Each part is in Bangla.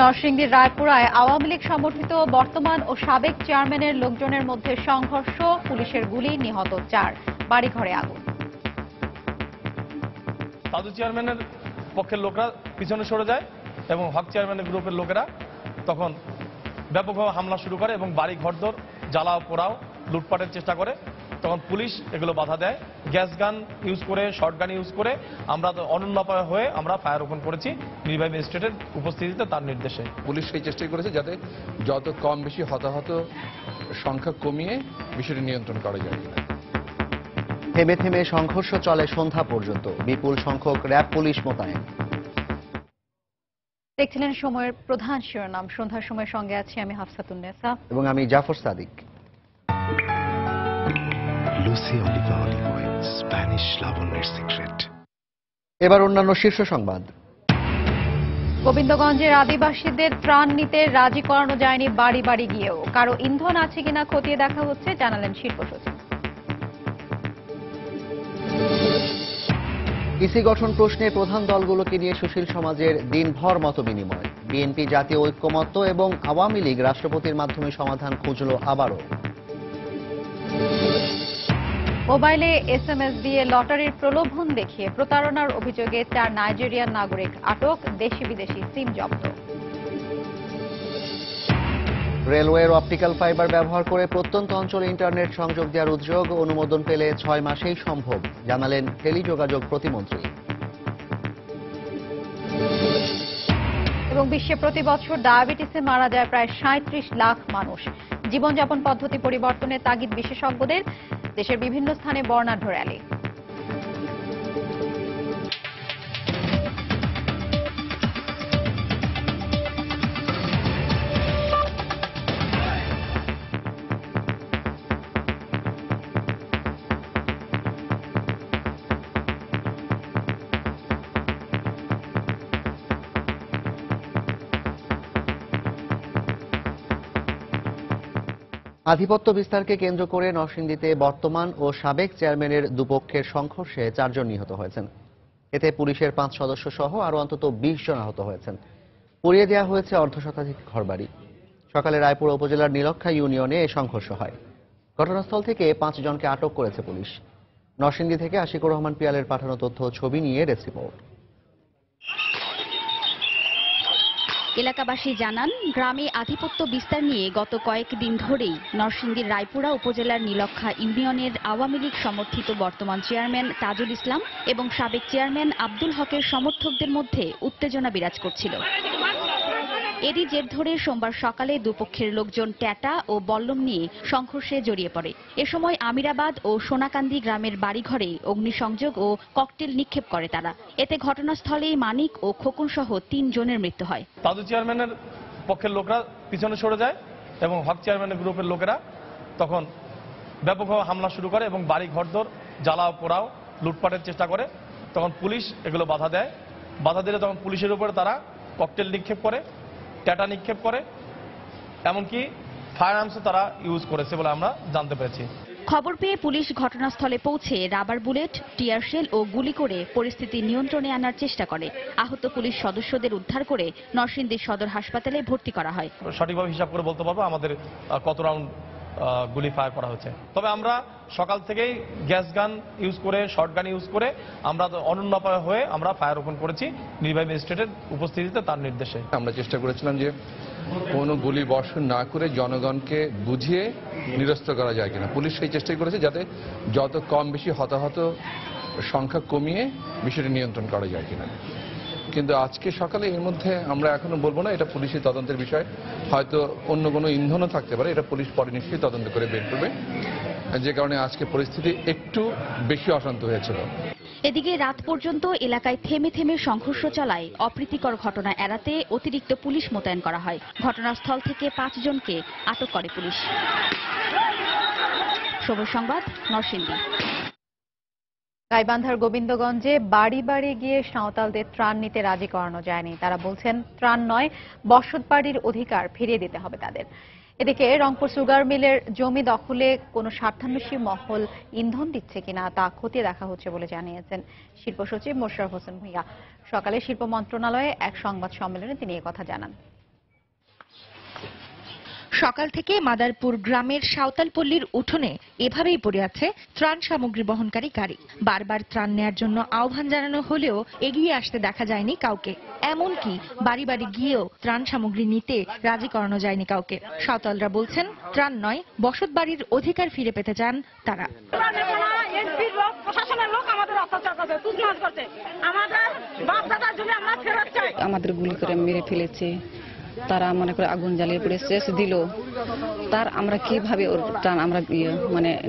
নরসিংদীর রায়পুরায় আওয়ামী লীগ সমর্থিত বর্তমান ও সাবেক চেয়ারম্যানের লোকজনের মধ্যে সংঘর্ষ, পুলিশের গুলি, নিহত 4, বাড়িঘরে আগুন। সাধু চেয়ারম্যানের পক্ষের লোকরা পিছনে সরে যায় এবং হক চেয়ারম্যানের গ্রুপের লোকেরা তখন ব্যাপকভাবে হামলা শুরু করে এবং বাড়ি ঘরদোর জ্বালাও পোড়াও লুটপাটের চেষ্টা করে। তখন পুলিশ এগুলো বাধা দেয়, গ্যাস গান ইউজ করে, শর্ট গান ইউজ করে। আমরা অনন্যপায় হয়ে আমরা ফায়ার ওপেন করেছি নির্বাহী ম্যাজিস্ট্রেটের উপস্থিতিতে, তার নির্দেশে। পুলিশ সেই চেষ্টাই করেছে যাতে যত কম বেশি হতাহত সংখ্যা কমিয়ে বিষয়টি নিয়ন্ত্রণ করা যায়। থেমে থেমে সংঘর্ষ চলে সন্ধ্যা পর্যন্ত, বিপুল সংখ্যক র্যাব পুলিশ মোতায়েন। দেখছিলেন সময়ের প্রধান শিরোনাম। সন্ধ্যার সময় সঙ্গে আছি আমি হাফসাতুন্নেসা এবং আমি Zafar Sadiq. Lucy Aliva olive oil, Spanish লাবণ্যের secret. এবার অন্যান্য শীর্ষ সংবাদ। গোবিন্দগঞ্জের আদিবাসীদের ত্রাণ নিতে রাজি করানো যায়নি বাড়ি বাড়ি গিয়েও। কারো ইন্ধন আছে কিনা খতিয়ে দেখা হচ্ছে, জানালেন শিল্প সচিব। ইসি গঠন প্রশ্নে প্রধান দলগুলোকে নিয়ে সুশীল সমাজের দিনভর মতবিনিময়। বিএনপি জাতীয় ঐক্যমত্য এবং আওয়ামী লীগ রাষ্ট্রপতির মাধ্যমে সমাধান খুঁজল আবারও। মোবাইলে এসএমএস দিয়ে লটারির প্রলোভন দেখিয়ে প্রতারণার অভিযোগে 4 নাইজেরিয়ান নাগরিক আটক, দেশি বিদেশি সিম জব্দ। রেলওয়ের অপটিক্যাল ফাইবার ব্যবহার করে প্রত্যন্ত অঞ্চলে ইন্টারনেট সংযোগ দেওয়ার উদ্যোগ অনুমোদন পেলে 6 মাসেই সম্ভব, জানালেন টেলিযোগাযোগ প্রতিমন্ত্রী। এবং বিশ্বে প্রতি বছর ডায়াবেটিসে মারা যায় প্রায় 37 লাখ মানুষ। জীবনযাপন পদ্ধতি পরিবর্তনের তাগিদ বিশেষজ্ঞদের। দেশের বিভিন্ন স্থানে বর্ণাঢ্য র্যালি। আধিপত্য বিস্তারকে কেন্দ্র করে নরসিংদীতে বর্তমান ও সাবেক চেয়ারম্যানের দুপক্ষের সংঘর্ষে 4 জন নিহত হয়েছেন। এতে পুলিশের 5 সদস্য সহ আরও অন্তত 20 জন আহত হয়েছেন। পুড়িয়ে দেওয়া হয়েছে অর্ধশতাধিক ঘরবাড়ি। সকালে রায়পুরা উপজেলার নীলক্ষা ইউনিয়নে এ সংঘর্ষ হয়। ঘটনাস্থল থেকে 5 জনকে আটক করেছে পুলিশ। নরসিংদী থেকে আশিকুর রহমান পিয়ালের পাঠানো তথ্য ছবি নিয়ে ডেস্ক রিপোর্ট। এলাকাবাসী জানান, গ্রামে আধিপত্য বিস্তার নিয়ে গত কয়েকদিন ধরেই নরসিংদীর রায়পুরা উপজেলার নীলক্ষা ইউনিয়নের আওয়ামী লীগ সমর্থিত বর্তমান চেয়ারম্যান তাজুল ইসলাম এবং সাবেক চেয়ারম্যান আব্দুল হকের সমর্থকদের মধ্যে উত্তেজনা বিরাজ করছিল। এরই জের ধরে সোমবার সকালে দুপক্ষের লোকজন ট্যাটা ও বল্লম নিয়ে সংঘর্ষে জড়িয়ে পড়ে। এ সময় আমিরাবাদ ও সোনাকান্দি গ্রামের বাড়িঘরে অগ্নিসংযোগ ও ককটেল নিক্ষেপ করে তারা। এতে ঘটনাস্থলেই মানিক ও খোকন সহ 3 জনের মৃত্যু হয়। সাধু চেয়ারম্যানের পক্ষের লোকরা পিছনে সরে যায় এবং হক চেয়ারম্যানের গ্রুপের লোকেরা তখন ব্যাপকভাবে হামলা শুরু করে এবং বাড়ি ঘরদোর জ্বালাও পোড়াও লুটপাটের চেষ্টা করে। তখন পুলিশ এগুলো বাধা দেয়। বাধা দিলে তখন পুলিশের উপরে তারা ককটেল নিক্ষেপ করে, ট্যাটা নিক্ষেপ করে, এমনকি ফায়ার আর্মসও তারা ইউজ করেছে বলে আমরা জানতে পেরেছি। খবর পেয়ে পুলিশ ঘটনাস্থলে পৌঁছে রাবার বুলেট, টিয়ার শেল ও গুলি করে পরিস্থিতি নিয়ন্ত্রণে আনার চেষ্টা করে। আহত পুলিশ সদস্যদের উদ্ধার করে নরসিংদী সদর হাসপাতালে ভর্তি করা হয়। সঠিকভাবে হিসাব করে বলতে পারবো আমাদের কত রাউন্ড গুলি ফায়ার করা হয়েছে। তবে আমরা সকাল থেকেই গ্যাস গান ইউজ করে, শর্ট গান ইউজ করে আমরা অনন্যপায় হয়ে আমরা ফায়ার ওপেন করেছি নির্বাহী ম্যাজিস্ট্রেটের উপস্থিতিতে, তার নির্দেশে। আমরা চেষ্টা করেছিলাম যে কোনো গুলি বর্ষণ না করে জনগণকে বুঝিয়ে নিরস্ত করা যায় কিনা। পুলিশ সেই চেষ্টাই করেছে যাতে যত কম বেশি হতাহত সংখ্যা কমিয়ে বিষয়টি নিয়ন্ত্রণ করা যায় কিনা। কিন্তু আজকে সকালে এর মধ্যে আমরা এখনো বলবো না, এটা পুলিশের তদন্তের বিষয়। হয়তো অন্য কোনো ইন্ধনও থাকতে পারে, এটা পুলিশ পরে নিশ্চয়ই তদন্ত করে বের করবে, যে কারণে আজকে পরিস্থিতি একটু বেশি অশান্ত হয়েছিল। এদিকে রাত পর্যন্ত এলাকায় থেমে থেমে সংঘর্ষ চলায় অপ্রীতিকর ঘটনা এড়াতে অতিরিক্ত পুলিশ মোতায়েন করা হয়। ঘটনাস্থল থেকে 5 জনকে আটক করে পুলিশ। সময় সংবাদ, নরসিংদী। গাইবান্ধার গোবিন্দগঞ্জে বাড়ি বাড়ি গিয়ে সাঁওতালদের ত্রাণ নিতে রাজি করানো যায়নি। তারা বলছেন, ত্রাণ নয়, বসতবাড়ির অধিকার ফিরিয়ে দিতে হবে তাদের। এদিকে রংপুর সুগার মিলের জমি দখলে কোনো স্বার্থান্বেষী মহল ইন্ধন দিচ্ছে কিনা তা খতিয়ে দেখা হচ্ছে বলে জানিয়েছেন শিল্প সচিব মোশাররফ হোসেন ভূঁইয়া। সকালে শিল্প মন্ত্রণালয়ে এক সংবাদ সম্মেলনে তিনি একথা জানান। সকাল থেকে মাদারপুর গ্রামের সাঁওতালপল্লীর উঠোনে এভাবেই পড়ে আছে ত্রাণ সামগ্রী বহনকারী গাড়ি। বারবার ত্রাণ নেয়ার জন্য আহ্বান জানানো হলেও এগিয়ে আসতে দেখা যায়নি কাউকে। এমনকি বাড়ি বাড়ি গিয়েও ত্রাণ সামগ্রী নিতে রাজি করানো যায়নি কাউকে। সাঁওতালরা বলছেন, ত্রাণ নয়, বসত বাড়ির অধিকার ফিরে পেতে চান তারা। আমাদের গুলি করে মেরে ফেলেছে, তারা মনে করে আগুন জ্বালিয়ে পড়ে শেষ দিল। তার আমরা কিভাবে ওর ত্রাণ আমরা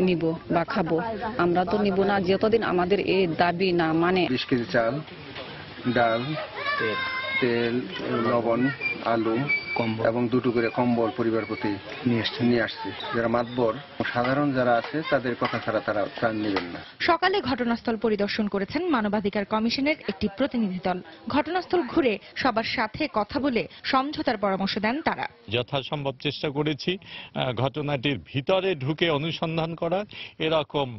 নিব বা খাবো? আমরা তো নিব না যতদিন আমাদের এই দাবি না মানে। 20 কেজি চাল, ডাল, তেল, লবণ, আলু এবং 2টো করে কম্বল পরিবার প্রতি নিয়ে আসছে। যারা মাতবর সাধারণ যারা আছে তাদের কথা ছাড়া তারা ত্রাণ নেবেন না। সকালে ঘটনাস্থল পরিদর্শন করেছেন মানবাধিকার কমিশনের একটি প্রতিনিধি দল। ঘটনাস্থল ঘুরে সবার সাথে কথা বলে সমঝোতার পরামর্শ দেন তারা। যথাসম্ভব চেষ্টা করেছি ঘটনাটির ভিতরে ঢুকে অনুসন্ধান করার। এরকম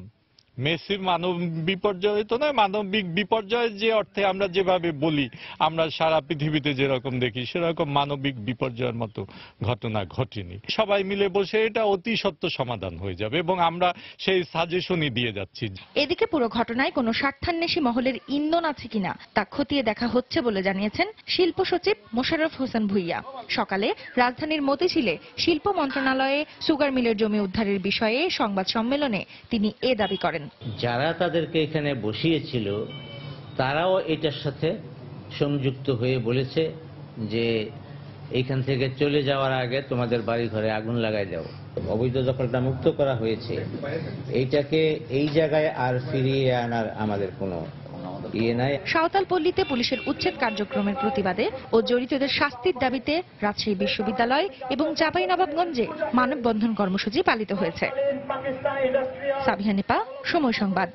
মেসির মানব বিপর্যয় তো নয়, মানবিক বিপর্যয় যে অর্থে আমরা যেভাবে বলি, আমরা সারা পৃথিবীতে যেরকম দেখি সেরকম মানবিক বিপর্যয়ের মতো ঘটনা ঘটেনি। সবাই মিলে বসে এটা অতি সত্য সমাধান হয়ে যাবে এবং আমরা সেই সাজেশনই দিয়ে যাচ্ছি। এদিকে পুরো ঘটনায় কোনো স্বার্থান্বেষী মহলের ইন্ধন আছে কিনা তা খতিয়ে দেখা হচ্ছে বলে জানিয়েছেন শিল্প সচিব মোশাররফ হোসেন ভূঁইয়া। সকালে রাজধানীর মতিঝিলে শিল্প মন্ত্রণালয়ে সুগার মিলের জমি উদ্ধারের বিষয়ে সংবাদ সম্মেলনে তিনি এ দাবি করেন। যারা তাদেরকে এখানে বসিয়েছিল তারাও এটার সাথে সংযুক্ত হয়ে বলেছে যে এখান থেকে চলে যাওয়ার আগে তোমাদের বাড়ি ঘরে আগুন লাগাই দাও। অবৈধ দখলটা মুক্ত করা হয়েছে, এইটাকে এই জায়গায় আর ফিরিয়ে আনার আমাদের কোনো সাঁওতালপল্লীতে পুলিশের উচ্ছেদ কার্যক্রমের প্রতিবাদে ও জড়িতদের শাস্তির দাবিতে রাজশাহী বিশ্ববিদ্যালয় এবং চাঁপাইনবাবগঞ্জে মানববন্ধন কর্মসূচি পালিত হয়েছে। সাবিহা নিপা, সময় সংবাদ।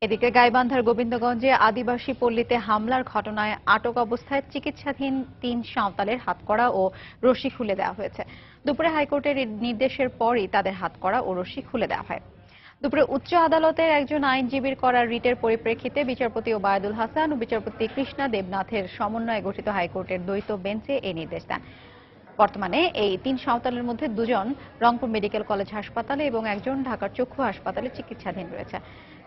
এদিকে গাইবান্ধার গোবিন্দগঞ্জে আদিবাসী পল্লীতে হামলার ঘটনায় আটক অবস্থায় চিকিৎসাধীন 3 সাঁওতালের হাতকড়া ও রশি খুলে দেওয়া হয়েছে। দুপুরে হাইকোর্টের নির্দেশের পরই তাদের হাতকড়া ও রশি খুলে দেওয়া হয়। দুপুরে উচ্চ আদালতের একজন আইনজীবীর করা রিটের পরিপ্রেক্ষিতে বিচারপতি ওবায়দুল হাসান ও বিচারপতি কৃষ্ণা দেবনাথের সমন্বয়ে গঠিত হাইকোর্টের দ্বৈত বেঞ্চে এই নির্দেশ দেন। বর্তমানে এই 3 সাঁওতালের মধ্যে 2 জন রংপুর মেডিকেল কলেজ হাসপাতালে এবং একজন ঢাকার চক্ষু হাসপাতালে চিকিৎসাধীন রয়েছে।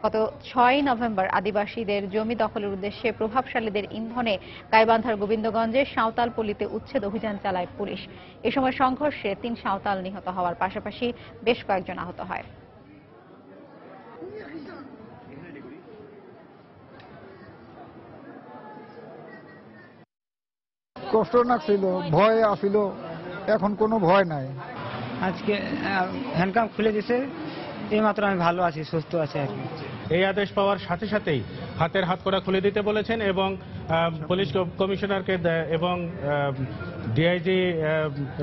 গত 6 নভেম্বর আদিবাসীদের জমি দখলের উদ্দেশ্যে প্রভাবশালীদের ইন্ধনে গাইবান্ধার গোবিন্দগঞ্জে সাঁওতাল পল্লীতে উচ্ছেদ অভিযান চালায় পুলিশ। এ সময় সংঘর্ষে 3 সাঁওতাল নিহত হওয়ার পাশাপাশি বেশ কয়েকজন আহত হয়। কষ্ট লাগছিল, ভয় আসিল, এখন কোনো ভয় নাই। আজকে হ্যান্ডকাম খুলে দিয়েছে, এইমাত্র আমি ভালো আছি, সুস্থ আছি আর কি। এই আদেশ পাওয়ার সাথে সাথেই হাতের হাতকড়া খুলে দিতে বলেছেন এবং পুলিশ কমিশনারকে এবং ডিআইজি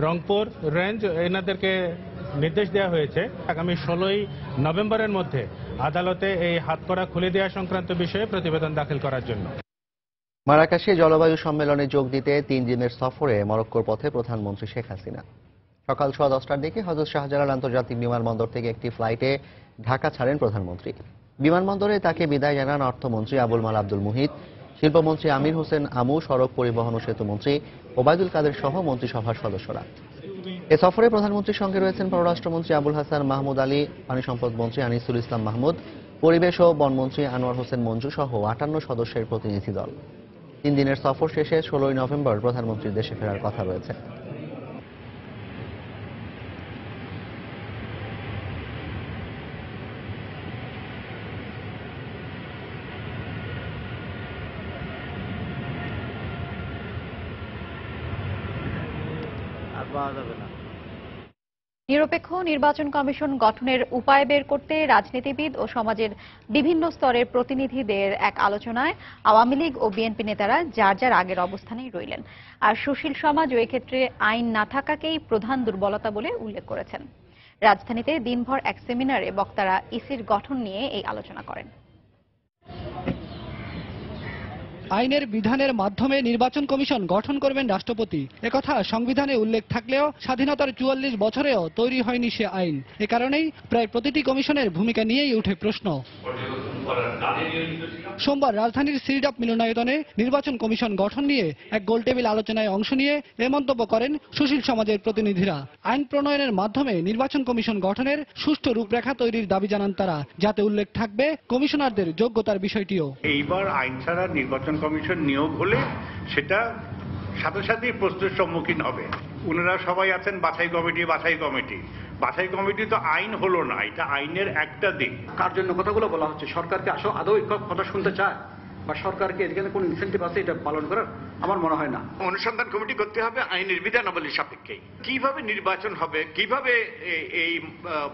রংপুর রেঞ্জ এনাদেরকে নির্দেশ দেওয়া হয়েছে আগামী 16 নভেম্বরের মধ্যে আদালতে এই হাতকড়া খুলে দেওয়া সংক্রান্ত বিষয়ে প্রতিবেদন দাখিল করার জন্য। মারাকাশে জলবায়ু সম্মেলনে যোগ দিতে 3 দিনের সফরে মরক্কোর পথে প্রধানমন্ত্রী শেখ হাসিনা। সকাল 10:10টার দিকে হযরত শাহজালাল আন্তর্জাতিক বিমানবন্দর থেকে একটি ফ্লাইটে ঢাকা ছাড়েন প্রধানমন্ত্রী। বিমানবন্দরে তাকে বিদায় জানান অর্থমন্ত্রী আবুল মাল আব্দুল মুহিত, শিল্পমন্ত্রী আমির হোসেন আমু, সড়ক পরিবহন ও সেতু মন্ত্রী ওবায়দুল কাদের সহ মন্ত্রিসভার সদস্যরা। এ সফরে প্রধানমন্ত্রীর সঙ্গে রয়েছেন পররাষ্ট্রমন্ত্রী আবুল হাসান মাহমুদ আলী, পানি সম্পদ মন্ত্রী আনিসুল ইসলাম মাহমুদ, পরিবেশ ও বনমন্ত্রী আনোয়ার হোসেন মঞ্জু সহ 58 সদস্যের প্রতিনিধি দল। 3 দিনের সফর শেষে 16 নভেম্বর প্রধানমন্ত্রীর দেশে ফেরার কথা রয়েছে। নিরপেক্ষ নির্বাচন কমিশন গঠনের উপায় বের করতে রাজনীতিবিদ ও সমাজের বিভিন্ন স্তরের প্রতিনিধিদের এক আলোচনায় আওয়ামী লীগ ও বিএনপি নেতারা যার যার আগের অবস্থানেই রইলেন। আর সুশীল সমাজ ও এক্ষেত্রে আইন না থাকাকেই প্রধান দুর্বলতা বলে উল্লেখ করেছেন। রাজধানীতে দিনভর এক সেমিনারে বক্তারা ইসির গঠন নিয়ে এই আলোচনা করেন। আইনের বিধানের মাধ্যমে নির্বাচন কমিশন গঠন করবেন রাষ্ট্রপতি, একথা সংবিধানে উল্লেখ থাকলেও স্বাধীনতার 44 বছরেও তৈরি হয়নি সে আইন। এ কারণেই প্রায় প্রতিটি কমিশনের ভূমিকা নিয়েই উঠে প্রশ্ন। সোমবার রাজধানীর সিরিডাপ মিলনায়তনে নির্বাচন কমিশন গঠন নিয়ে এক গোলটেবিল আলোচনায় অংশ নিয়ে এ মন্তব্য করেন সুশীল সমাজের প্রতিনিধিরা। আইন প্রণয়নের মাধ্যমে নির্বাচন কমিশন গঠনের সুষ্ঠু রূপরেখা তৈরির দাবি জানান তারা, যাতে উল্লেখ থাকবে কমিশনারদের যোগ্যতার বিষয়টিও। এইবার আইন ছাড়া নির্বাচন কমিশন নিয়োগ হলে সেটা সাথে সাথেই প্রশ্নের সম্মুখীন হবে। ওনারা সবাই আছেন বাছাই কমিটি তো আইন হলো না, এটা আইনের একটা দিক। কার জন্য কথাগুলো বলা হচ্ছে? সরকারকে আদৌ কথা শুনতে চায় বা সরকারকে এখানে কোন ইনসেন্টিভ আছে এটা পালন করার? আমার মনে হয় না। অনুসন্ধান কমিটি করতে হবে আইনের বিধানাবলী সাপেক্ষে। কিভাবে নির্বাচন হবে, কিভাবে এই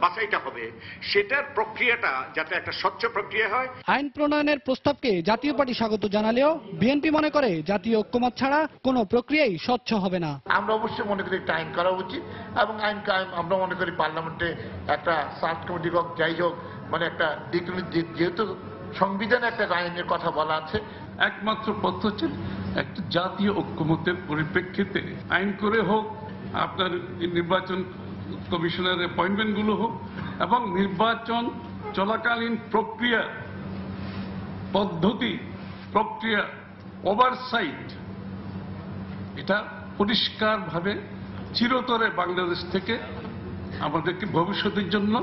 বাছাইটা হবে, সেটার প্রক্রিয়াটা যাতে একটা স্বচ্ছ প্রক্রিয়া হয়। আইন প্রণয়নের প্রস্তাবকে জাতীয় পার্টি স্বাগত জানালেও বিএনপি মনে করে জাতীয় ঐক্যমত ছাড়া কোনো প্রক্রিয়াই স্বচ্ছ হবে না। আমরা অবশ্যই মনে করি একটা আইন করা উচিত এবং আইনকে আমরা মনে করি পার্লামেন্টে একটা সার্চ কমিটি হোক, যাই হোক, মানে একটা যেহেতু সংবিধানে একটা আইনের কথা বলা আছে, একমাত্র পথ হচ্ছে একটা জাতীয় ঐক্যমতের পরিপ্রেক্ষিতে আইন করে হোক, আপনার নির্বাচন কমিশনের অ্যাপয়েন্টমেন্ট গুলো হোক এবং নির্বাচন চলাকালীন প্রক্রিয়া ওভারসাইট, এটা পরিষ্কারভাবে চিরতরে বাংলাদেশ থেকে আমাদেরকে ভবিষ্যতের জন্য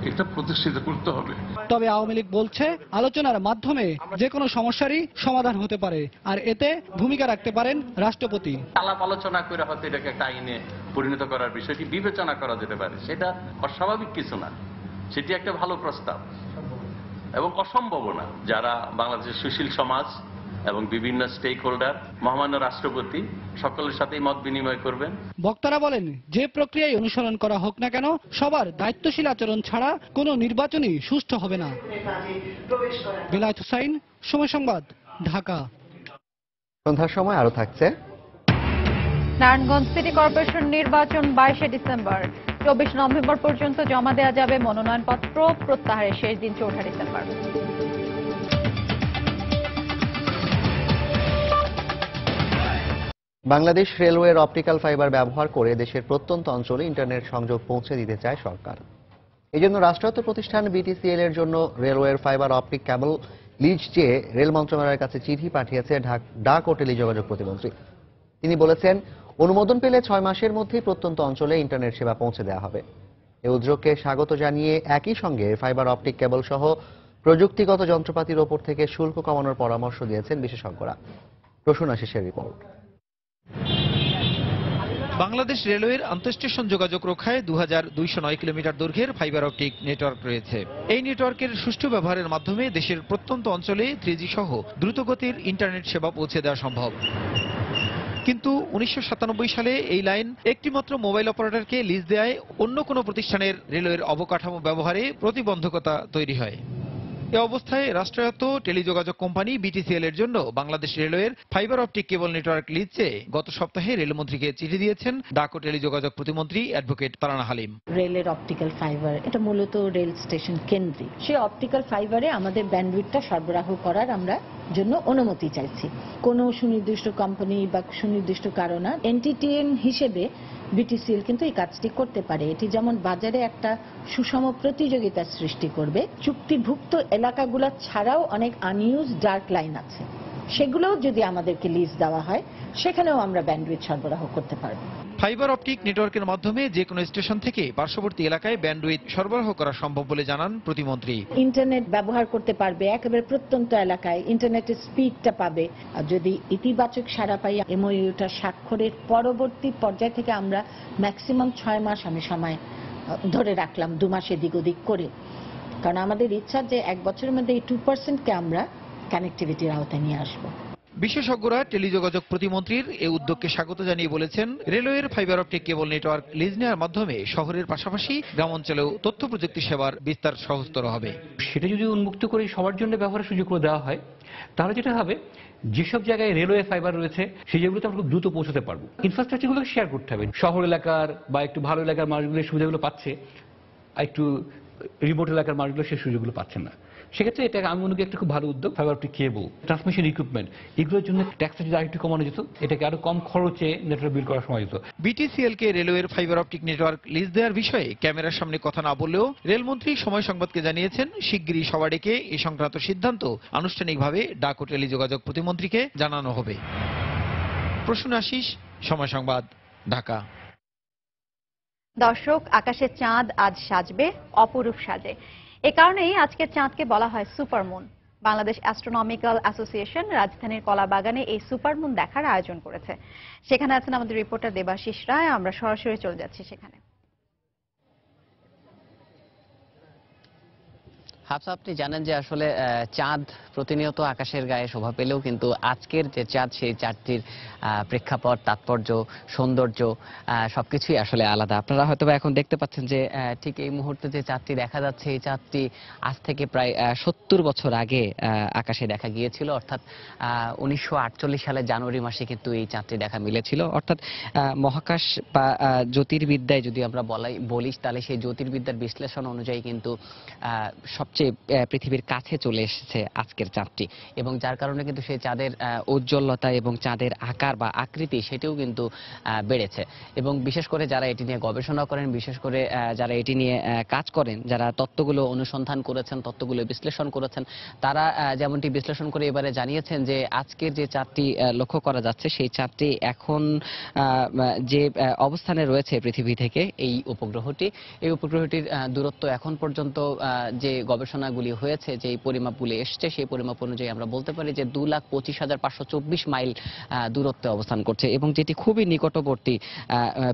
এটা প্রতিষ্ঠিত করতে হবে। তবে আওয়ামী লীগ বলছে আলোচনার মাধ্যমে যে কোনো সমস্যারই সমাধান হতে পারে, আর এতে ভূমিকা রাখতে পারেন রাষ্ট্রপতি। আলাপ আলোচনা করে হয়তো এটাকে একটা আইনে পরিণত করার বিষয়টি বিবেচনা করা যেতে পারে, সেটা অস্বাভাবিক কিছু না, সেটি একটা ভালো প্রস্তাব এবং অসম্ভব না। যারা বাংলাদেশের সুশীল সমাজ এবং বিভিন্ন স্টেক হোল্ডার, মহামান্য রাষ্ট্রপতি সকলের সাথেই মত বিনিময় করবেন। বক্তারা বলেন, যে প্রক্রিয়ায় অনুসরণ করা হোক না কেন, সবার দায়িত্বশীল আচরণ ছাড়া কোনো নির্বাচনই সুষ্ঠু হবে না। বেলায়েত হোসাইন, সময় সংবাদ, ঢাকা। সন্ধ্যার সময় আরো থাকছে। নারায়ণগঞ্জ সিটি কর্পোরেশন নির্বাচন 22শে ডিসেম্বর। 24 নভেম্বর পর্যন্ত জমা দেওয়া যাবে মনোনয়নপত্র। প্রত্যাহারের শেষ দিন 4 ডিসেম্বর। বাংলাদেশ রেলওয়ের অপটিক্যাল ফাইবার ব্যবহার করে দেশের প্রত্যন্ত অঞ্চলে ইন্টারনেট সংযোগ পৌঁছে দিতে চায় সরকার। এই জন্য রাষ্ট্রায়ত্ত প্রতিষ্ঠান বিটিসিএল এর জন্য রেলওয়ের ফাইবার অপটিক কেবল লিজ চেয়ে রেল মন্ত্রণালয়ের কাছে চিঠি পাঠিয়েছে ডাক ও টেলিযোগাযোগ প্রতিমন্ত্রী। তিনি বলেছেন, অনুমোদন পেলে 6 মাসের মধ্যেই প্রত্যন্ত অঞ্চলে ইন্টারনেট সেবা পৌঁছে দেওয়া হবে। এই উদ্যোগকে স্বাগত জানিয়ে একই সঙ্গে ফাইবার অপটিক কেবল সহ প্রযুক্তিগত যন্ত্রপাতির ওপর থেকে শুল্ক কমানোর পরামর্শ দিয়েছেন বিশেষজ্ঞরা। প্রসূন আশিসের রিপোর্ট। বাংলাদেশ রেলওয়ের আন্তঃস্টেশন যোগাযোগ রক্ষায় 2209 কিলোমিটার দৈর্ঘ্যের ফাইবার অপটিক নেটওয়ার্ক রয়েছে। এই নেটওয়ার্কের সুষ্ঠু ব্যবহারের মাধ্যমে দেশের প্রত্যন্ত অঞ্চলে 3G সহ দ্রুতগতির ইন্টারনেট সেবা পৌঁছে দেওয়া সম্ভব। কিন্তু 1997 সালে এই লাইন একটিমাত্র মোবাইল অপারেটরকে লিজ দেওয়ায় অন্য কোনো প্রতিষ্ঠানের রেলওয়ের অবকাঠামো ব্যবহারে প্রতিবন্ধকতা তৈরি হয়। এ অবস্থায় রাষ্ট্রায়ত্ত টেলিযোগাযোগ কোম্পানি বিটিসিএল এর জন্য বাংলাদেশ রেলওয়ের fibre optic cable network lease চেয়ে গত সপ্তাহে রেলমন্ত্রীকে চিঠি দিয়েছেন ডাক ও টেলিযোগাযোগ প্রতিমন্ত্রী অ্যাডভোকেট তারানা হালিম। রেলের অপটিক্যাল ফাইবার এটা মূলত রেল স্টেশন কেন্দ্রিক। সেই অপটিক্যাল ফাইবারে আমাদের ব্যান্ডউইথটা সরবরাহ করার আমরা জন্য অনুমতি চাইছি। কোনো সুনির্দিষ্ট কোম্পানি বা সুনির্দিষ্ট কারণ এনটিটিএন হিসেবে বিটিসিএল কিন্তু এই কাজটি করতে পারে। এটি যেমন বাজারে একটা সুষম প্রতিযোগিতার সৃষ্টি করবে, চুক্তিভুক্ত এলাকাগুলো ছাড়াও অনেক আনইউজ ডার্ক লাইন আছে, সেগুলোও যদি আমাদেরকে লিজ দেওয়া হয় সেখানেও আমরা ব্যান্ডউইথ সরবরাহ করতে পারব। ফাইবার অপটিক নেটওয়ার্কের মাধ্যমে যে কোনো স্টেশন থেকে পার্শ্ববর্তী এলাকায় ব্যান্ডউইথ সরবরাহ করা সম্ভব বলে জানান প্রতিমন্ত্রী। ইন্টারনেট ব্যবহার করতে পারবে, একেবারে প্রত্যন্ত এলাকায় ইন্টারনেটের স্পিডটা পাবে। আর যদি ইতিবাচক সাড়া পাই, এমওইউটা স্বাক্ষরের পরবর্তী পর্যায় থেকে আমরা ম্যাক্সিমাম 6 মাস আমি সময় ধরে রাখলাম, 2 মাস এদিক ওদিক করে, কারণ আমাদের ইচ্ছা যে 1 বছরের মধ্যে এই 2%কে আমরা কানেক্টিভিটির আওতায় নিয়ে আসবো। বিশেষজ্ঞরা টেলিযোগাযোগ প্রতিমন্ত্রীর এই উদ্যোগকে স্বাগত জানিয়ে বলেছেন, রেলওয়ের fibre optic cable network lease নেওয়ার মাধ্যমে শহরের পাশাপাশি গ্রামাঞ্চলেও তথ্য প্রযুক্তি সেবার বিস্তার সহজতর হবে। সেটা যদি উন্মুক্ত করে সবার জন্য ব্যবহারের সুযোগ করে দেওয়া হয়, তাহলে যেটা হবে, যেসব জায়গায় রেলওয়ে ফাইবার রয়েছে সেই জায়গাগুলোতে আমরা খুব দ্রুত পৌঁছতে পারবো। ইনফ্রাস্ট্রাকচারগুলোকে শেয়ার করতে হবে। শহর এলাকার বা একটু ভালো এলাকার মানুষগুলো সুবিধাগুলো পাচ্ছে, একটু রিমোট এলাকার মানুষগুলো সেই সুযোগগুলো পাচ্ছেন না। সেক্ষেত্রে এটা আমি মনে করি একটা খুব ভালো উদ্যোগ। ফাইবার অপটিক কেবল, ট্রান্সমিশন ইকুইপমেন্ট, এগুলোর জন্য ট্যাক্সটা যদি আরেকটু কমানো যেত, এটাকে আরো কম খরচে নেটওয়ার্ক বিল করা সম্ভব যেত। বিটিসিএল কে রেলওয়ের ফাইবার অপটিক নেটওয়ার্ক লিজ দেওয়ার বিষয়ে ক্যামেরার সামনে কথা না বললেও রেলমন্ত্রী সময় সংবাদকে জানিয়েছেন শিগগিরই সভা ডেকে এই সংক্রান্ত সিদ্ধান্ত আনুষ্ঠানিকভাবে ডাক ও টেলিযোগাযোগ প্রতিমন্ত্রীকে জানানো হবে। প্রসূন আশিস, সময় সংবাদ, ঢাকা। দর্শক, আকাশের চাঁদ আজ সাজবে অপরূপ সাজে। এ কারণেই আজকের চাঁদকে বলা হয় সুপারমুন। বাংলাদেশ অ্যাস্ট্রোনমিক্যাল অ্যাসোসিয়েশন রাজধানীর কলাবাগানে এই সুপারমুন দেখার আয়োজন করেছে। সেখানে আছেন আমাদের রিপোর্টার দেবাশিস রায়। আমরা সরাসরি চলে যাচ্ছি সেখানে। হাফসা, আপনি জানেন যে আসলে চাঁদ প্রতিনিয়ত আকাশের গায়ে শোভা পেলেও কিন্তু আজকের যে চাঁদ, সেই চাঁদটির প্রেক্ষাপট, তাৎপর্য, সৌন্দর্য সবকিছুই আসলে আলাদা। আপনারা হয়তো এখন দেখতে পাচ্ছেন যে ঠিক এই মুহূর্তে যে চাঁদটি দেখা যাচ্ছে, এই চাঁদটি আজ থেকে প্রায় 70 বছর আগে আকাশে দেখা গিয়েছিল। অর্থাৎ 1948 সালের জানুয়ারি মাসে কিন্তু এই চাঁদটি দেখা মিলেছিল। অর্থাৎ মহাকাশ বা জ্যোতির্বিদ্যায় যদি আমরা বলি, তাহলে সেই জ্যোতির্বিদ্যার বিশ্লেষণ অনুযায়ী কিন্তু সবচেয়ে পৃথিবীর কাছে চলে এসেছে আজকের চাঁদটি, এবং যার কারণে কিন্তু সেই চাঁদের উজ্জ্বলতা এবং চাঁদের আকার বা আকৃতি সেটিও কিন্তু বেড়েছে। এবং বিশেষ করে যারা এটি নিয়ে গবেষণা করেন, বিশেষ করে যারা এটি নিয়ে কাজ করেন, যারা তত্ত্বগুলো অনুসন্ধান করেছেন, তত্ত্বগুলো বিশ্লেষণ করেছেন, তারা যেমনটি বিশ্লেষণ করে এবারে জানিয়েছেন যে আজকের যে চাঁদটি লক্ষ্য করা যাচ্ছে, সেই চাঁদটি এখন যে অবস্থানে রয়েছে পৃথিবী থেকে, এই উপগ্রহটির দূরত্ব এখন পর্যন্ত যে গবেষণাগুলি হয়েছে, যে পরিমাপগুলি এসছে, সেই পরিমাপ অনুযায়ী আমরা বলতে পারি যে 2,25,524 মাইল দূরত্বে অবস্থান করছে, এবং যেটি খুবই নিকটবর্তী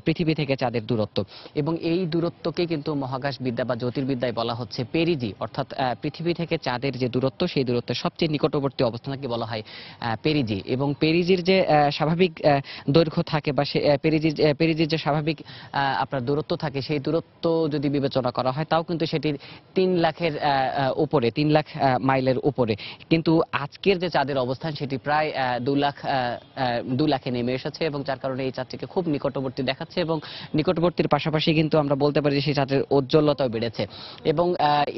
পৃথিবী থেকে চাঁদের দূরত্ব। এবং এই দূরত্বকে কিন্তু মহাকাশ বিদ্যা বা জ্যোতির্বিদ্যায় বলা হচ্ছে পেরিজি। অর্থাৎ পৃথিবী থেকে চাঁদের যে দূরত্ব, সেই দূরত্বের সবচেয়ে নিকটবর্তী অবস্থানকে বলা হয় পেরিজি। এবং পেরিজির যে স্বাভাবিক দৈর্ঘ্য থাকে বা পেরিজির যে স্বাভাবিক আপনার দূরত্ব থাকে, সেই দূরত্ব যদি বিবেচনা করা হয়, তাও কিন্তু সেটির 3 লাখের উপরে, 3 লাখ মাইলের উপরে। কিন্তু আজকের যে চাঁদের অবস্থান, সেটি প্রায় 2 লাখে নেমে এসেছে, এবং যার কারণে এই চাঁদটিকে খুব নিকটবর্তী দেখাচ্ছে। এবং নিকটবর্তীর পাশাপাশি কিন্তু আমরা বলতে পারি যে সেই চাঁদের উজ্জ্বলতাও বেড়েছে। এবং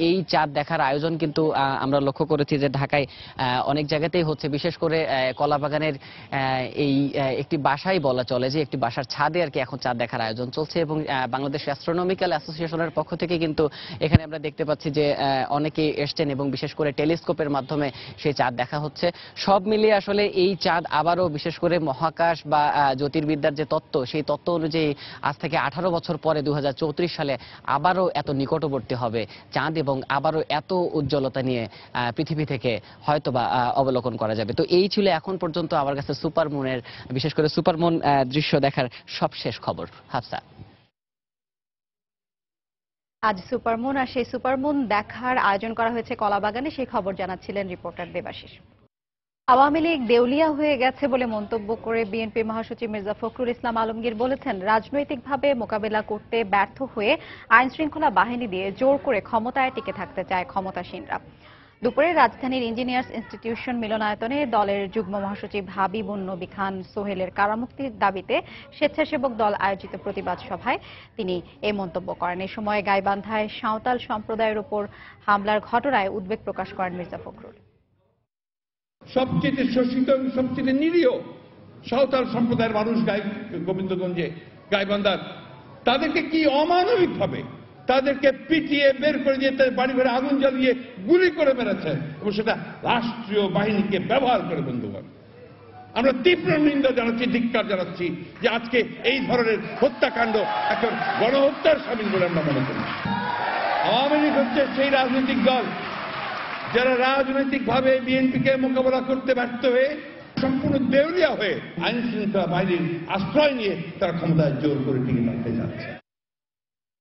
এই চাঁদ দেখার আয়োজন কিন্তু আমরা লক্ষ্য করেছি যে ঢাকায় অনেক জায়গাতেই হচ্ছে। বিশেষ করে কলাবাগানের এই একটি বাসায় বলা চলে যে একটি বাসার ছাদে আর কি এখন চাঁদ দেখার আয়োজন চলছে। এবং বাংলাদেশ অ্যাস্ট্রোনমিক্যাল অ্যাসোসিয়েশনের পক্ষ থেকে কিন্তু এখানে আমরা দেখতে পাচ্ছি যে অনেকে এসছেন, এবং বিশেষ করে টেলিস্কোপের মাধ্যমে সেই চাঁদ দেখা হচ্ছে। সব মিলিয়ে আসলে এই চাঁদ আবারও বিশেষ করে মহাকাশ বা জ্যোতির্বিদ্যার যে তত্ত্ব, সেই তত্ত্ব অনুযায়ী আজ থেকে 18 বছর পরে 2034 সালে আবারও এত নিকটবর্তী হবে চাঁদ, এবং আবারও এত উজ্জ্বলতা নিয়ে পৃথিবী থেকে হয়তোবা অবলোকন করা যাবে। তো এই ছিল এখন পর্যন্ত আমার কাছে সুপারমুনের, বিশেষ করে সুপারমুন দৃশ্য দেখার সবশেষ খবর। হাফসা, আজ সুপারমুন, আর সেই সুপারমুন দেখার আয়োজন করা হয়েছে কলাবাগানে, সেই খবর জানাচ্ছিলেন রিপোর্টার দেবাশিস। আওয়ামী লীগ দেউলিয়া হয়ে গেছে বলে মন্তব্য করে বিএনপি মহাসচিব মির্জা ফখরুল ইসলাম আলমগীর বলেছেন, রাজনৈতিকভাবে মোকাবেলা করতে ব্যর্থ হয়ে আইন শৃঙ্খলা বাহিনী দিয়ে জোর করে ক্ষমতায় টিকে থাকতে চায় ক্ষমতাসীনরা। দুপুরে রাজধানীর ইঞ্জিনিয়ার্স ইনস্টিটিউশন মিলনায়তনে দলের যুগ্ম মহাসচিব হাবিবুন নবী খান সোহেলের কারামুক্তির দাবিতে স্বেচ্ছাসেবক দল আয়োজিত প্রতিবাদ সভায় তিনি এই মন্তব্য করেন। এই সময় গাইবান্ধায় সাঁওতাল সম্প্রদায়ের উপর হামলার ঘটনায় উদ্বেগ প্রকাশ করেন মির্জা ফখরুল। সবচেয়ে শোষিত এবং সবচেয়ে নিরীহ সাঁওতাল সম্প্রদায়ের মানুষ গোবিন্দগঞ্জে, গাইবান্ধার, তাদেরকে কি অমানবিক ভাবে তাদেরকে পিটিয়ে বের করে দিয়ে তাদের বাড়ি ঘরে আগুন জ্বালিয়ে গুলি করে মেরেছে, এবং সেটা রাষ্ট্রীয় বাহিনীকে ব্যবহার করে। বন্ধুগণ, আমরা তীব্র নিন্দা জানাচ্ছি, ধিক্কার জানাচ্ছি যে আজকে এই ধরনের হত্যাকাণ্ড এখন গণহত্যার সামিল বলে আমরা মনে করি। আওয়ামী লীগ হচ্ছে সেই রাজনৈতিক দল যারা রাজনৈতিকভাবে বিএনপিকে মোকাবেলা করতে ব্যর্থ হয়ে সম্পূর্ণ দেউলিয়া হয়ে আইন শৃঙ্খলা বাহিনীর আশ্রয় নিয়ে তারা ক্ষমতায় জোর করে টিকে থাকতে যাচ্ছে।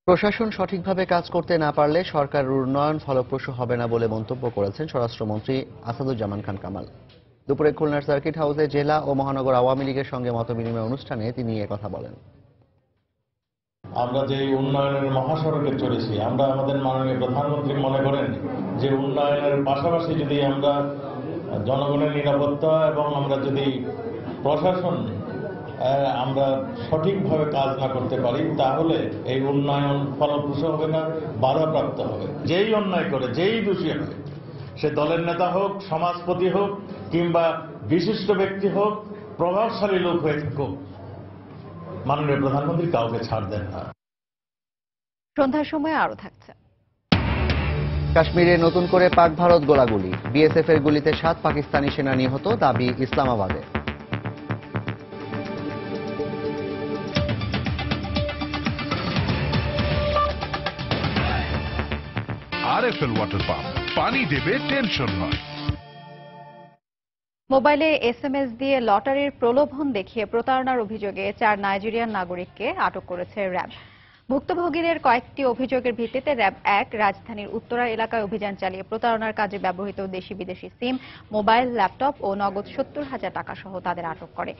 প্রশাসন সঠিকভাবে কাজ করতে না পারলে সরকারের উন্নয়ন ফলপ্রসূ হবে না বলে মন্তব্য করেছেন স্বরাষ্ট্রমন্ত্রী আসাদুজ্জামান খান কামাল। দুপুরে খুলনার সার্কিট হাউসে জেলা ও মহানগর আওয়ামী লীগের সঙ্গে মতবিনিময় অনুষ্ঠানে তিনি কথা বলেন। আমরা যে উন্নয়নের মহাসড়কে চলেছি, আমরা আমাদের মাননীয় প্রধানমন্ত্রী মনে করেন যে উন্নয়নের পাশাপাশি যদি আমরা জনগণের নিরাপত্তা এবং আমরা যদি প্রশাসন আমরা সঠিকভাবে কাজ না করতে পারি, তাহলে এই উন্নয়ন ফলপ্রসূ হবে না, বাধাপ্রাপ্ত হবে। যেই অন্যায় করে, যেই দোষী হয়, সে দলের নেতা হোক, সমাজপতি হোক, কিংবা বিশিষ্ট ব্যক্তি হোক, প্রভাবশালী লোক হয়ে থাকুক, মাননীয় প্রধানমন্ত্রী কাউকে ছাড় দেন না। সন্ধ্যার সময় আরো থাকছে। কাশ্মীরে নতুন করে পাক ভারত গোলাগুলি, বিএসএফ এর গুলিতে 7 পাকিস্তানি সেনা নিহত, দাবি ইসলামাবাদে। আরএফএল ওয়াটার পাম্প, পানি দেবে টেনশন নয়। মোবাইলে এসএমএস দিয়ে লটারির প্রলোভন দেখিয়ে প্রতারণার অভিযোগে 4 নাইজেরিয়ান নাগরিককে আটক করেছে র্যাব। ভুক্তভোগীদের কয়েকটি অভিযোগের ভিত্তিতে র্যাব 1 রাজধানীর উত্তরা এলাকায় অভিযান চালিয়ে প্রতারণার কাজে ব্যবহৃত দেশি বিদেশি সিম, মোবাইল, ল্যাপটপ ও নগদ 70,000 টাকা সহ তাদের আটক করে।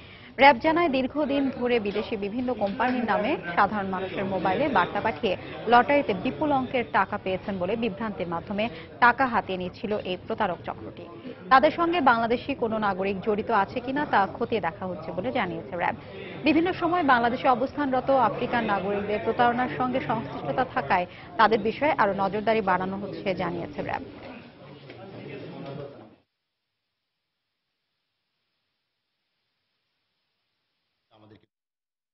র্যাব জানায়, দীর্ঘদিন ধরে বিদেশি বিভিন্ন কোম্পানির নামে সাধারণ মানুষের মোবাইলে বার্তা পাঠিয়ে লটারিতে বিপুল অঙ্কের টাকা পেয়েছেন বলে বিভ্রান্তির মাধ্যমে টাকা হাতিয়ে নিচ্ছিল এই প্রতারক চক্রটি। তাদের সঙ্গে বাংলাদেশি কোনো নাগরিক জড়িত আছে কিনা তা খতিয়ে দেখা হচ্ছে বলে জানিয়েছে র্যাব। বিভিন্ন সময় বাংলাদেশে অবস্থানরত আফ্রিকান নাগরিকদের প্রতারণার সঙ্গে সংশ্লিষ্টতা থাকায় তাদের বিষয়ে আরো নজরদারি বাড়ানো হচ্ছে জানিয়েছে র্যাব।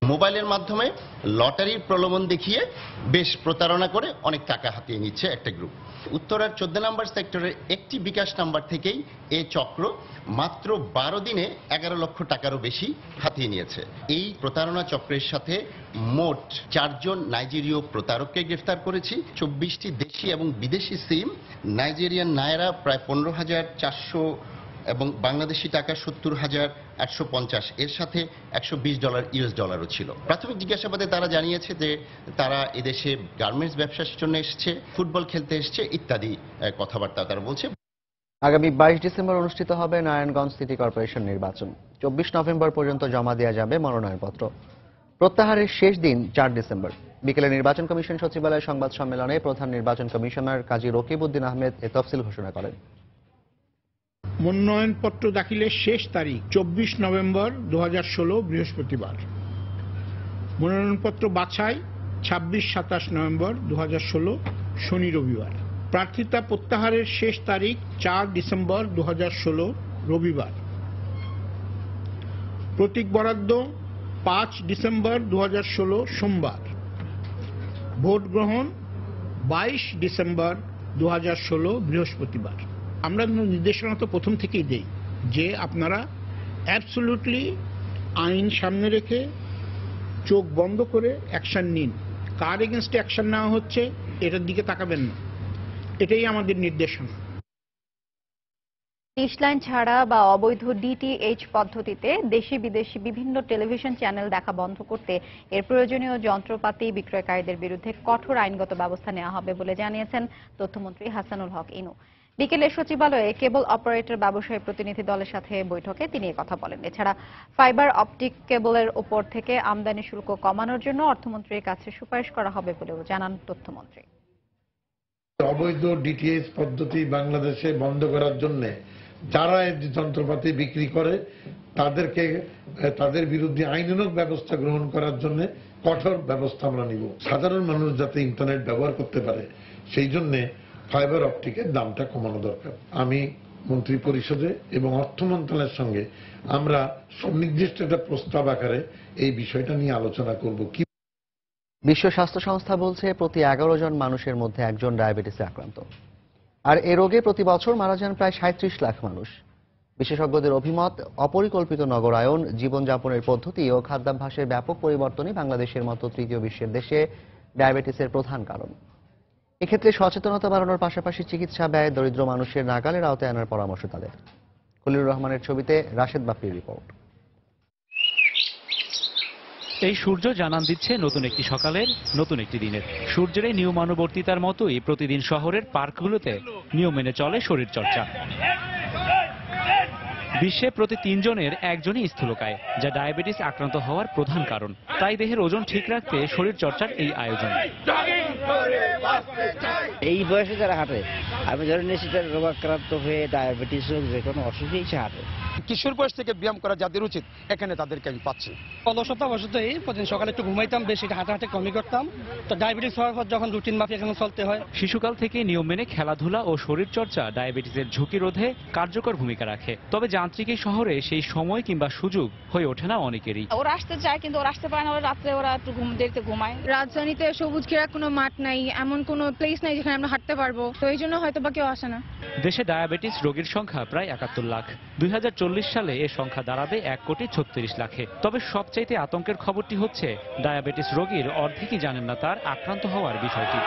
মোবাইলের মাধ্যমে লটারির প্রলোভন দেখিয়ে বেশ প্রতারণা করে অনেক টাকা হাতিয়ে নিচ্ছে একটা গ্রুপ। উত্তরার 14 নম্বর সেক্টরের একটি বিকাশ নাম্বার থেকেই এই চক্র মাত্র 12 দিনে 11 লক্ষ টাকারও বেশি হাতিয়ে নিয়েছে। এই প্রতারণা চক্রের সাথে মোট 4 জন নাইজেরীয় প্রতারককে গ্রেফতার করেছি। 24টি দেশি এবং বিদেশি সিম, নাইজেরিয়ান নায়রা প্রায় 15,400 এবং বাংলাদেশি টাকা 70,850, এর সাথে $120 US ডলারও ছিল। প্রাথমিক জিজ্ঞাসাবাদে তারা জানিয়েছে যে তারা এদেশে গার্মেন্টস ব্যবসার জন্য এসছে, ফুটবল খেলতে এসছে ইত্যাদি কথাবার্তা তারা বলছে। আগামী 22 ডিসেম্বর অনুষ্ঠিত হবে নারায়ণগঞ্জ সিটি কর্পোরেশন নির্বাচন। 24 নভেম্বর পর্যন্ত জমা দেওয়া যাবে মনোনয়নপত্র। প্রত্যাহারের শেষ দিন 4 ডিসেম্বর। বিকেলে নির্বাচন কমিশন সচিবালয়ে সংবাদ সম্মেলনে প্রধান নির্বাচন কমিশনার কাজী রকিবউদ্দিন আহমেদ এ তফসিল ঘোষণা করেন। মনোনয়নপত্র দাখিলের শেষ তারিখ 24 নভেম্বর 2016 বৃহস্পতিবার। মনোনয়নপত্র বাছাই 26-27 নভেম্বর 2016 শনি রবিবার। প্রার্থিতা প্রত্যাহারের শেষ তারিখ 4 ডিসেম্বর 2016 রবিবার। প্রতীক বরাদ্দ 5 ডিসেম্বর 2016 সোমবার। ভোট গ্রহণ 22 ডিসেম্বর 2016 বৃহস্পতিবার। আমরা নির্দেশনা তো প্রথম থেকেই দেই যে আপনারা অ্যাবসলিউটলি আইন সামনে রেখে চোখ বন্ধ করে অ্যাকশন নিন। কার এগেনস্টে অ্যাকশন নেওয়া হচ্ছে এটার দিকে তাকাবেন না, এটাই আমাদের নির্দেশনা। ডিশ লাইন ছাড়া বা অবৈধ ডিটিএইচ পদ্ধতিতে দেশি বিদেশি বিভিন্ন টেলিভিশন চ্যানেল দেখা বন্ধ করতে এর প্রয়োজনীয় যন্ত্রপাতি বিক্রয়কারীদের বিরুদ্ধে কঠোর আইনগত ব্যবস্থা নেওয়া হবে বলে জানিয়েছেন তথ্যমন্ত্রী হাসানুল হক ইনু। বিকেলে সচিবালয়ে কেবল অপারেটর ব্যবসায়ী প্রতিনিধি দলের সাথে বৈঠকে তিনি কথা বলেন। এছাড়া ফাইবার অপটিক কেবলের উপর থেকে আমদানি শুল্ক কমানোর জন্য অর্থমন্ত্রীর কাছে সুপারিশ করা হবে বলেও জানান তথ্যমন্ত্রী। অবৈধ ডিটিএইচ পদ্ধতি বাংলাদেশে বন্ধ করার জন্য যারা এই যন্ত্রপাতি বিক্রি করে তাদেরকে তাদের বিরুদ্ধে আইনানুগ ব্যবস্থা গ্রহণ করার জন্য কঠোর ব্যবস্থা আমরা নিব। সাধারণ মানুষ যাতে ইন্টারনেট ব্যবহার করতে পারে সেই জন্য ফাইবার অপটিকের দামটা কমানো দরকার। আমি মন্ত্রী পরিষদে এবং অর্থ মন্ত্রণালয়ের সঙ্গে আমরা সুনির্দিষ্ট একটা প্রস্তাব আকারে এই বিষয়টা নিয়ে আলোচনা করব। বিশ্ব স্বাস্থ্য সংস্থা বলছে প্রতি 11 জন মানুষের মধ্যে একজন ডায়াবেটিসে আক্রান্ত। আর এ রোগে প্রতি বছর মারা যান প্রায় 37 লাখ মানুষ। বিশেষজ্ঞদের অভিমত, অপরিকল্পিত নগরায়ন, জীবনযাপনের পদ্ধতি ও খাদ্যাভ্যাসের ব্যাপক পরিবর্তনই বাংলাদেশের মতো তৃতীয় বিশ্বের দেশে ডায়াবেটিসের প্রধান কারণ। এক্ষেত্রে সচেতনতা বাড়ানোর পাশাপাশি চিকিৎসা ব্যয় দরিদ্র মানুষের নাগালের আওতায় আনার পরামর্শ তাদের। খলিলুর রহমানের ছবিতে রাশেদ বাপ্পির রিপোর্ট। এই সূর্য জানান দিচ্ছে নতুন একটি সকালের, নতুন একটি দিনের। সূর্যের এই নিয়মানুবর্তিতার মতোই প্রতিদিন শহরের পার্কগুলোতে নিয়ম মেনে চলে শরীরচর্চা। বিশ্বে প্রতি 3 জনের একজনই স্থূলকায়, যা ডায়াবেটিস আক্রান্ত হওয়ার প্রধান কারণ। তাই দেহের ওজন ঠিক রাখতে শরীরচর্চার এই আয়োজন। এই বয়সে যারা হাঁটে আমি ধরেন সেটার রোগাক্রান্ত হয়ে ডায়াবেটিস হোক যে কোনো অসুখই ছাড়ে। কিশোর বয়স থেকে ব্যায়াম করা যাদের উচিত এখানে তাদেরকে আমি পাচ্ছি। অলসতা অবশ্যই প্রতিদিন সকালে একটু ঘুমাইতাম, বেশি হাঁটাহাঁটি কমই করতাম, তো ডায়াবেটিস হওয়ার পর যখন রুটিন মাফিক এখন চলতে হয়। শিশুকাল থেকে নিয়ম মেনে খেলাধুলা ও শরীরচর্চা ডায়াবেটিসের ঝুঁকি রোধে কার্যকর ভূমিকা রাখে। তবে যান্ত্রিক এই শহরে সেই সময় কিংবা সুযোগ হয়ে ওঠে না অনেকেরই। ওরা আসতে চায় কিন্তু ওরা আসতে পারে না, ওরা রাত্রে ওরা একটু দেরিতে ঘুমায়। রাজধানীতে সবুজ ঘেরা কোনো মাঠ নাই, এমন কোনো প্লেস নাই যেখানে আমরা হাঁটতে পারবো, তো এই জন্য হয়তো বা কেউ আসে না। দেশে ডায়াবেটিস রোগীর সংখ্যা প্রায় ৭১ লাখ। ২০৪০ সালে এ সংখ্যা দাঁড়াবে ১,৩৬,০০,০০০ লাখে। তবে সবচাইতে আতঙ্কের খবরটি হচ্ছে ডায়াবেটিস রোগীর অর্ধেকই জানেন না তার আক্রান্ত হওয়ার বিষয়টি।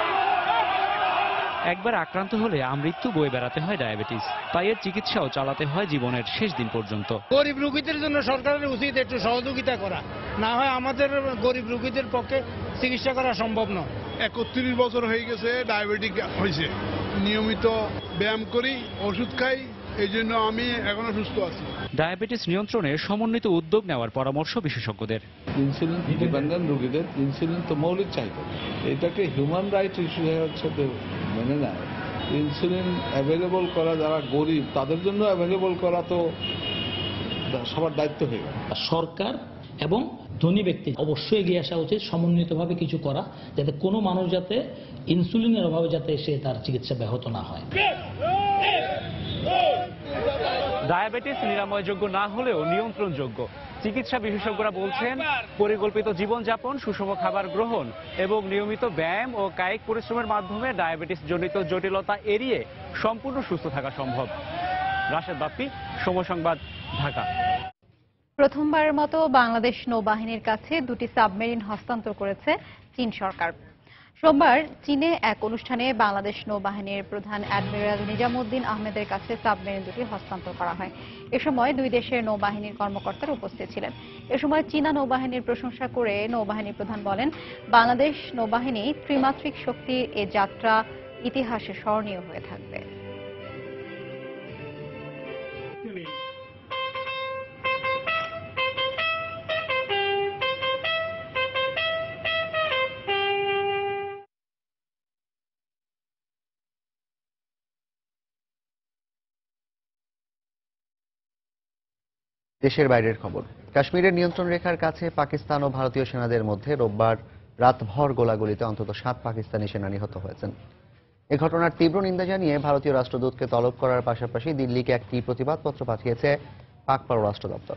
একবার আক্রান্ত হলে আমৃত্যু বয়ে বেড়াতে হয় ডায়াবেটিস, তাই এর চিকিৎসাও চালাতে হয় জীবনের শেষ দিন পর্যন্ত। গরিব রোগীদের জন্য সরকারের উচিত একটু সহযোগিতা করা, না হয় আমাদের গরিব রোগীদের পক্ষে চিকিৎসা করা সম্ভব নয়। ৩১ বছর হয়ে গেছে ডায়াবেটিক হয়েছে, নিয়মিত ব্যায়াম করি, ওষুধ খাই, এই জন্য আমি এখনো সুস্থ আছি। ডায়াবেটিস নিয়ন্ত্রণে সমন্বিত উদ্যোগ নেওয়ার পরামর্শ বিশেষজ্ঞদের। ইনসুলিন ডিপেন্ডেন্ট রোগীদের ইনসুলিন তো মৌলিক চাহিদা, এটাকে হিউম্যান রাইট হিসেবে মেনে নেয়। ইনসুলিন অ্যাভেলেবল করা যারা গরিব তাদের জন্য অ্যাভেলেবল করা তো সবার দায়িত্ব হয়ে গেল। সরকার এবং ধনী ব্যক্তি অবশ্যই এগিয়ে আসা উচিত, সমন্বিতভাবে কিছু করা, যাতে কোনো মানুষ যাতে ইনসুলিনের অভাবে যাতে সে তার চিকিৎসা ব্যাহত না হয়। ডায়াবেটিস নিরাময়যোগ্য না হলেও নিয়ন্ত্রণযোগ্য। চিকিৎসা বিশেষজ্ঞরা বলছেন পরিকল্পিত জীবনযাপন, সুষম খাবার গ্রহণ এবং নিয়মিত ব্যায়াম ও কায়িক পরিশ্রমের মাধ্যমে ডায়াবেটিস জনিত জটিলতা এড়িয়ে সম্পূর্ণ সুস্থ থাকা সম্ভব। রাশেদ বাপ্পি, সময় সংবাদ, ঢাকা। প্রথমবারের মতো বাংলাদেশ নৌবাহিনীর কাছে দুটি সাবমেরিন হস্তান্তর করেছে চীন সরকার। সোমবার চীনে এক অনুষ্ঠানে বাংলাদেশ নৌবাহিনীর প্রধান অ্যাডমিরাল নিজামুদ্দিন আহমেদের কাছে সাবমেরিন দুটি হস্তান্তর করা হয়। এ সময় দুই দেশের নৌবাহিনীর কর্মকর্তারা উপস্থিত ছিলেন। এ সময় চীনা নৌবাহিনীর প্রশংসা করে নৌবাহিনী প্রধান বলেন, বাংলাদেশ নৌবাহিনী ত্রিমাত্রিক শক্তির এ যাত্রা ইতিহাসে স্মরণীয় হয়ে থাকবে। দেশের বাইরের খবর। কাশ্মীরের নিয়ন্ত্রণ রেখার কাছে পাকিস্তান ও ভারতীয় সেনাদের মধ্যে রোববার রাতভর গোলাগুলিতে অন্তত ৭ পাকিস্তানি সেনা নিহত হয়েছেন। এ ঘটনার তীব্র নিন্দা জানিয়ে ভারতীয় রাষ্ট্রদূতকে তলব করার পাশাপাশি দিল্লিকে একটি প্রতিবাদপত্র পাঠিয়েছে পাক পররাষ্ট্র দপ্তর।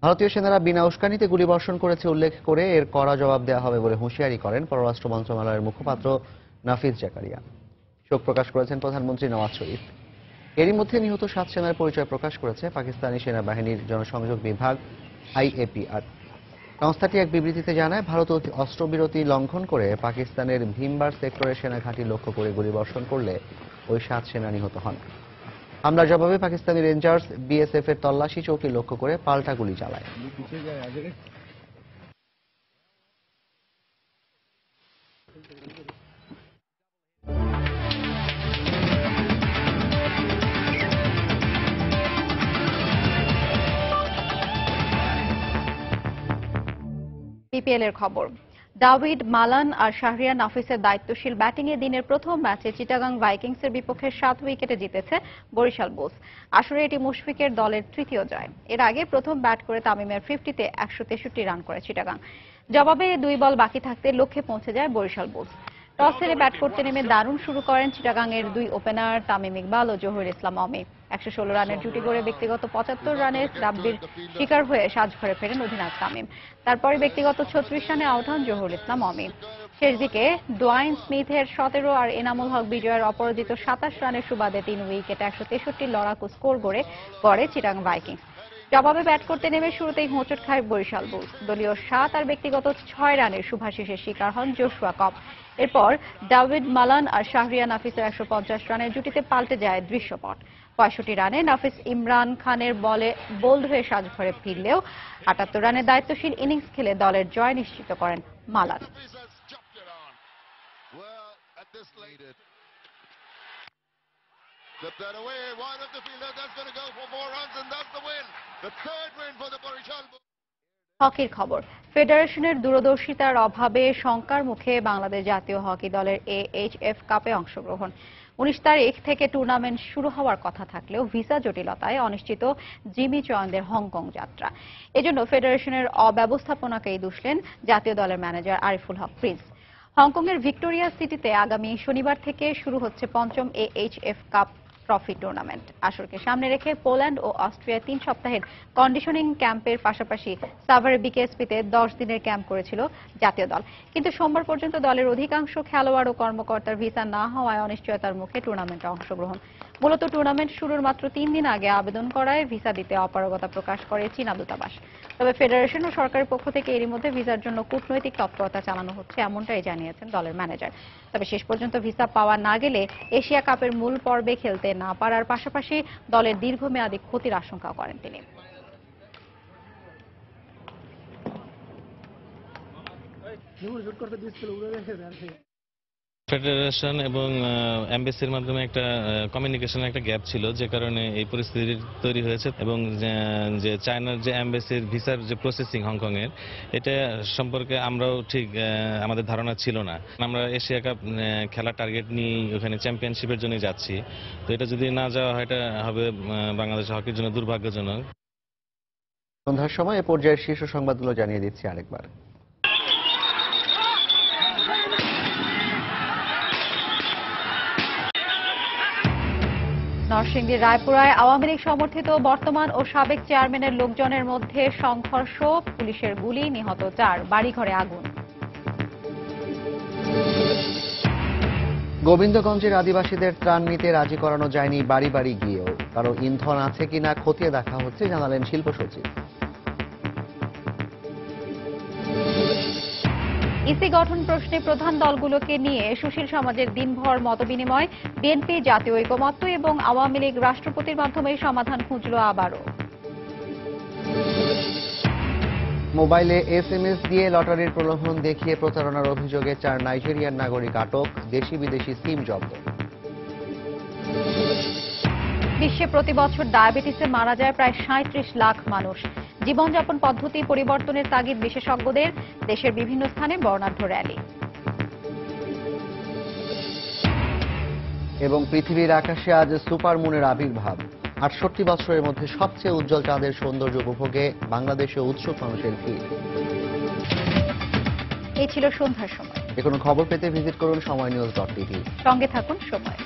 ভারতীয় সেনারা বিনা উস্কানিতে গুলিবর্ষণ করেছে উল্লেখ করে এর কড়া জবাব দেওয়া হবে বলে হুঁশিয়ারি করেন পররাষ্ট্র মন্ত্রণালয়ের মুখপাত্র নাফিজ জাকারিয়া। শোক প্রকাশ করেছেন প্রধানমন্ত্রী নওয়াজ শরীফ। এরই মধ্যে নিহত ৭ সেনার পরিচয় প্রকাশ করেছে পাকিস্তানি সেনাবাহিনীর জনসংযোগ বিভাগ IAPR। সংস্থাটি এক বিবৃতিতে জানায়, ভারত অস্ত্রবিরতি লঙ্ঘন করে পাকিস্তানের ভীমবার সেক্টরের সেনাঘাঁটি লক্ষ্য করে গুলিবর্ষণ করলে ওই ৭ সেনা নিহত হন। হামলার জবাবে পাকিস্তানি রেঞ্জার্স BSF এর তল্লাশি চৌকি লক্ষ্য করে পাল্টা গুলি চালায়। PPL এর খবর। দাভিদ মালান আর শাহরিয়ার নাফিসের দায়িত্বশীল ব্যাটিংয়ে দিনের প্রথম ম্যাচে চিটাগাং ভাইকিংসের বিপক্ষে 7 উইকেটে জিতেছে বরিশাল বুলস। আসলে এটি মুশফিকের দলের তৃতীয় জয়। এর আগে প্রথম ব্যাট করে তামিমের 50-তে 163 রান করে চিটাগাং। জবাবে 2 বল বাকি থাকতে লক্ষ্যে পৌঁছে যায় বরিশাল বুলস। টস হেরে ব্যাট করতে নেমে দারুণ শুরু করেন চিটাগাংয়ের 2 ওপেনার তামিম ইকবাল ও জহিরুল ইসলাম অমি। 116 রানের জুটি গড়ে ব্যক্তিগত 75 রানের রাব্বির শিকার হয়ে সাজঘরে ফেরেন অধিনায়ক তামিম। তারপরে ব্যক্তিগত 36 রানে আউট হন জহিরুল ইসলাম অমি। শেষ দিকে ডোয়াইন স্মিথের 17 আর এনামুল হক বিজয়ের অপরাজিত 27 রানের সুবাদে 3 উইকেটে 163 লড়াকু স্কোর গড়ে চিটাগাং ভাইকিংস। জবাবে ব্যাট করতে নেমে শুরুতেই হোঁচট খায় বরিশাল বুলস। দলীয় 7 আর ব্যক্তিগত 6 রানের শুভাশিসের শিকার হন জোশুয়া কপ। এরপর দাভিদ মালান আর শাহরিয়ার নাফিসের 150 রানের জুটিতে পাল্টে যায় দৃশ্যপট। 65 রানে নাফিস ইমরান খানের বলে বোল্ড হয়ে সাজঘরে ফিরলেও 78 রানের দায়িত্বশীল ইনিংস খেলে দলের জয় নিশ্চিত করেন মালান। হকির খবর। ফেডারেশনের দূরদর্শিতার অভাবে শঙ্কার মুখে বাংলাদেশ জাতীয় হকি দলের AHF কাপে অংশগ্রহণ। 19 তারিখ থেকে টুর্নামেন্ট শুরু হওয়ার কথা থাকলেও ভিসা জটিলতায় অনিশ্চিত জিমি চয়নদের হংকং যাত্রা। এজন্য ফেডারেশনের অব্যবস্থাপনাকেই দুষলেন জাতীয় দলের ম্যানেজার আরিফুল হক প্রিন্স। হংকংয়ের ভিক্টোরিয়া সিটিতে আগামী শনিবার থেকে শুরু হচ্ছে ৫ম AHF কাপ ট্রফি টুর্নামেন্ট। আসরকে সামনে রেখে পোল্যান্ড ও অস্ট্রিয়ায় 3 সপ্তাহের কন্ডিশনিং ক্যাম্পের পাশাপাশি সাভারে বিকেএসপিতে 10 দিনের ক্যাম্প করেছিল জাতীয় দল। কিন্তু সোমবার পর্যন্ত দলের অধিকাংশ খেলোয়াড় ও কর্মকর্তার ভিসা না হওয়ায় অনিশ্চয়তার মুখে টুর্নামেন্টে অংশগ্রহণ। মূলত টুর্নামেন্ট শুরুর মাত্র 3 দিন আগে আবেদন করায় ভিসা দিতে অপারগতা প্রকাশ করে চীনা দূতাবাস। তবে ফেডারেশন ও সরকারের পক্ষ থেকে এরই মধ্যে ভিসার জন্য কূটনৈতিক তৎপরতা চালানো হচ্ছে, এমনটাই জানিয়েছেন দলের ম্যানেজার। তবে শেষ পর্যন্ত ভিসা পাওয়া না গেলে এশিয়া কাপের মূল পর্বে খেলতে না পারার পাশাপাশি দলের দীর্ঘমেয়াদী ক্ষতির আশঙ্কা করেন তিনি। ফেডারেশন এবং এমবেসির মাধ্যমে একটা কমিউনিকেশনের একটা গ্যাপ ছিল, যে কারণে এই পরিস্থিতি তৈরি হয়েছে। এবং যে চায়নার যে এমবেসির ভিসার যে প্রসেসিং হংকং এর, এটা সম্পর্কে আমরাও ঠিক আমাদের ধারণা ছিল না। আমরা এশিয়া কাপ খেলার টার্গেট নিয়ে ওখানে চ্যাম্পিয়নশিপের জন্য যাচ্ছি, তো এটা যদি না যাওয়া হয় এটা হবে বাংলাদেশ হকির জন্য দুর্ভাগ্যজনক। সন্ধ্যার সময় এ পর্যায়ের শীর্ষ সংবাদগুলো জানিয়ে দিচ্ছি আরেকবার। নরসিংদীর রায়পুরায় আওয়ামী লীগ সমর্থিত বর্তমান ও সাবেক চেয়ারম্যানের লোকজনের মধ্যে সংঘর্ষ, পুলিশের গুলি, নিহত 4, বাড়িঘরে আগুন। গোবিন্দগঞ্জের আদিবাসীদের ত্রাণ নিতে রাজি করানো যায়নি বাড়ি বাড়ি গিয়েও। কারো ইন্ধন আছে কিনা খতিয়ে দেখা হচ্ছে, জানালেন শিল্প সচিব। ইসি গঠন প্রশ্নে প্রধান দলগুলোকে নিয়ে সুশীল সমাজের দিনভর মতবিনিময়, বিএনপি জাতীয় ঐকমত্য এবং আওয়ামী লীগ রাষ্ট্রপতির মাধ্যমে সমাধান খুঁজল আবারও। মোবাইলে SMS দিয়ে লটারির প্রলোভন দেখিয়ে প্রতারণার অভিযোগে 4 নাইজেরিয়ান নাগরিক আটক, দেশি বিদেশি সিম জব্দ। বিশ্বে প্রতি বছর ডায়াবেটিসে মারা যায় প্রায় 37 লাখ মানুষ। জীবনযাপন পদ্ধতি পরিবর্তনের তাগিদ বিশেষজ্ঞদের, দেশের বিভিন্ন স্থানে বর্ণাঢ্য র্যালি। এবং পৃথিবীর আকাশে আজ সুপার মুনের আবির্ভাব। 68 বছরের মধ্যে সবচেয়ে উজ্জ্বল চাঁদের সৌন্দর্য উপভোগে বাংলাদেশে উৎসুক মানুষের ভিড়। এই ছিল সন্ধ্যার সময়। যে কোনো খবর পেতে ভিজিট করুন সময়নিউজ.tv। সঙ্গে থাকুন সময়।